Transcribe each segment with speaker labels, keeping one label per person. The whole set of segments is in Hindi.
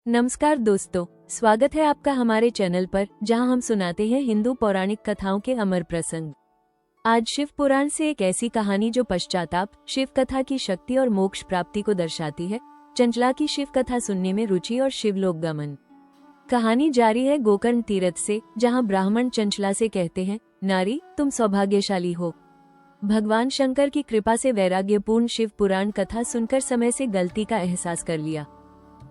Speaker 1: नमस्कार दोस्तों, स्वागत है आपका हमारे चैनल पर, जहां हम सुनाते हैं हिंदू पौराणिक कथाओं के अमर प्रसंग। आज शिव पुराण से एक ऐसी कहानी जो पश्चाताप, शिव कथा की शक्ति और मोक्ष प्राप्ति को दर्शाती है। चंचला की शिव कथा सुनने में रुचि और शिवलोक गमन। कहानी जारी है गोकर्ण तीर्थ से, जहाँ ब्राह्मण चंचला से कहते हैं, नारी तुम सौभाग्यशाली हो। भगवान शंकर की कृपा से वैराग्यपूर्ण शिव पुराण कथा सुनकर समय से गलती का एहसास कर लिया।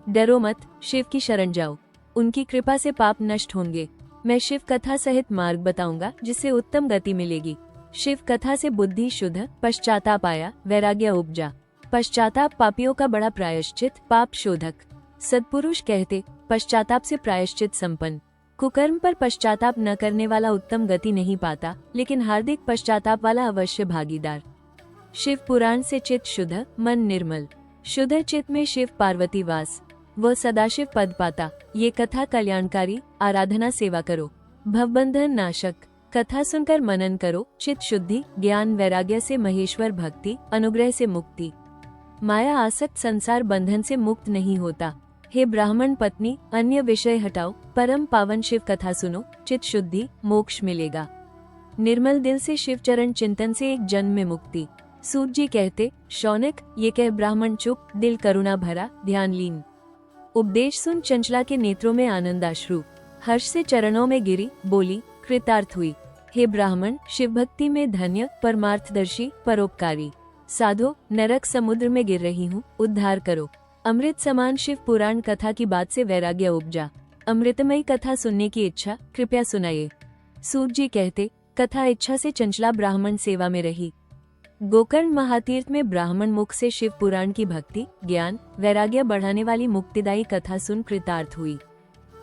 Speaker 1: डरो मत, शिव की शरण जाओ, उनकी कृपा से पाप नष्ट होंगे। मैं शिव कथा सहित मार्ग बताऊंगा जिससे उत्तम गति मिलेगी। शिव कथा से बुद्धि शुद्ध, पश्चाताप आया, वैराग्य उपजा। पश्चाताप पापियों का बड़ा प्रायश्चित, पाप शोधक। सत्पुरुष कहते, पश्चाताप से प्रायश्चित संपन्न। कुकर्म पर पश्चाताप न करने वाला उत्तम गति नहीं पाता, लेकिन हार्दिक पश्चाताप वाला अवश्य भागीदार। शिव पुराण से चित्त शुद्ध, मन निर्मल। शुद्ध चित्त में शिव पार्वती वास, वह सदाशिव पद पाता। ये कथा कल्याणकारी, आराधना सेवा करो। भवबंधन नाशक, कथा सुनकर मनन करो। चित्त शुद्धि, ज्ञान वैराग्य से महेश्वर भक्ति, अनुग्रह से मुक्ति। माया आसक्त संसार बंधन से मुक्त नहीं होता। हे ब्राह्मण पत्नी, अन्य विषय हटाओ, परम पावन शिव कथा सुनो, चित्त शुद्धि, मोक्ष मिलेगा। निर्मल दिल से शिव चरण चिंतन से एक जन्म में मुक्ति। सूत जी कहते, शौनक ये कह ब्राह्मण चुप, दिल करुणा भरा, ध्यान लीन। उपदेश सुन चंचला के नेत्रों में आनंदाश्रु, हर्ष से चरणों में गिरी, बोली, कृतार्थ हुई। हे ब्राह्मण, शिव भक्ति में धन्य, परमार्थदर्शी, परोपकारी। साधो, नरक समुद्र में गिर रही हूँ, उद्धार करो। अमृत समान शिव पुराण कथा की बात से वैराग्य उपजा। अमृतमयी कथा सुनने की इच्छा, कृपया सुनाइए। सूत जी कहते, कथा इच्छा से चंचला ब्राह्मण सेवा में रही। गोकर्ण महातीर्थ में ब्राह्मण मुख से शिव पुराण की भक्ति, ज्ञान, वैराग्य बढ़ाने वाली मुक्तिदायी कथा सुन कृतार्थ हुई।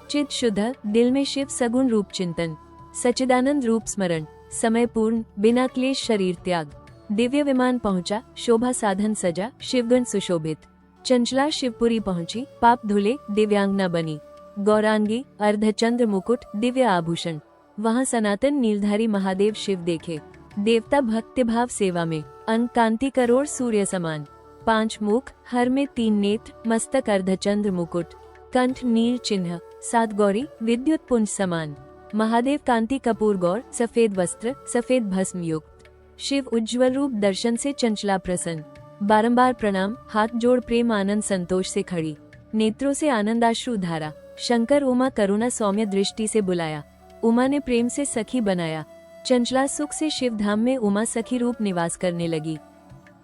Speaker 1: चित्त शुद्ध, दिल में शिव सगुण रूप चिंतन, सच्चिदानंद रूप स्मरण, समय पूर्ण, बिना क्लेश शरीर त्याग। दिव्य विमान पहुंचा, शोभा साधन सजा, शिवगण सुशोभित। चंचला शिवपुरी पहुंची, पाप धुले, दिव्यांगना बनी। गौरांगी, अर्धचंद्र मुकुट, दिव्य आभूषण। वहां सनातन नीलधारी महादेव शिव देखे। देवता भक्तिभाव सेवा में, अंग कांति करोड़ सूर्य समान। 5 मुख, हर में 3 नेत्र, मस्तक अर्धचंद्र मुकुट, कंठ नील चिन्ह। 7 गौरी, विद्युत पुंज समान। महादेव कांति कपूर गौर, सफेद वस्त्र, सफेद भस्म युक्त। शिव उज्ज्वल रूप दर्शन से चंचला प्रसन्न। बारंबार प्रणाम, हाथ जोड़ प्रेम आनंद संतोष से खड़ी। नेत्रों से आनंदाश्रु धारा। शंकर उमा करुणा सौम्य दृष्टि से बुलाया। उमा ने प्रेम से सखी बनाया। चंचला सुख से शिव धाम में उमा सखी रूप निवास करने लगी।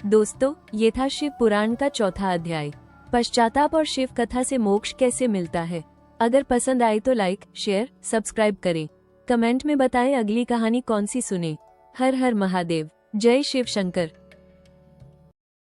Speaker 1: दोस्तों, ये था शिव पुराण का चौथा अध्याय। पश्चाताप और शिव कथा से मोक्ष कैसे मिलता है। अगर पसंद आए तो लाइक, शेयर, सब्सक्राइब करें। कमेंट में बताएं अगली कहानी कौन सी सुने। हर हर महादेव, जय शिव शंकर।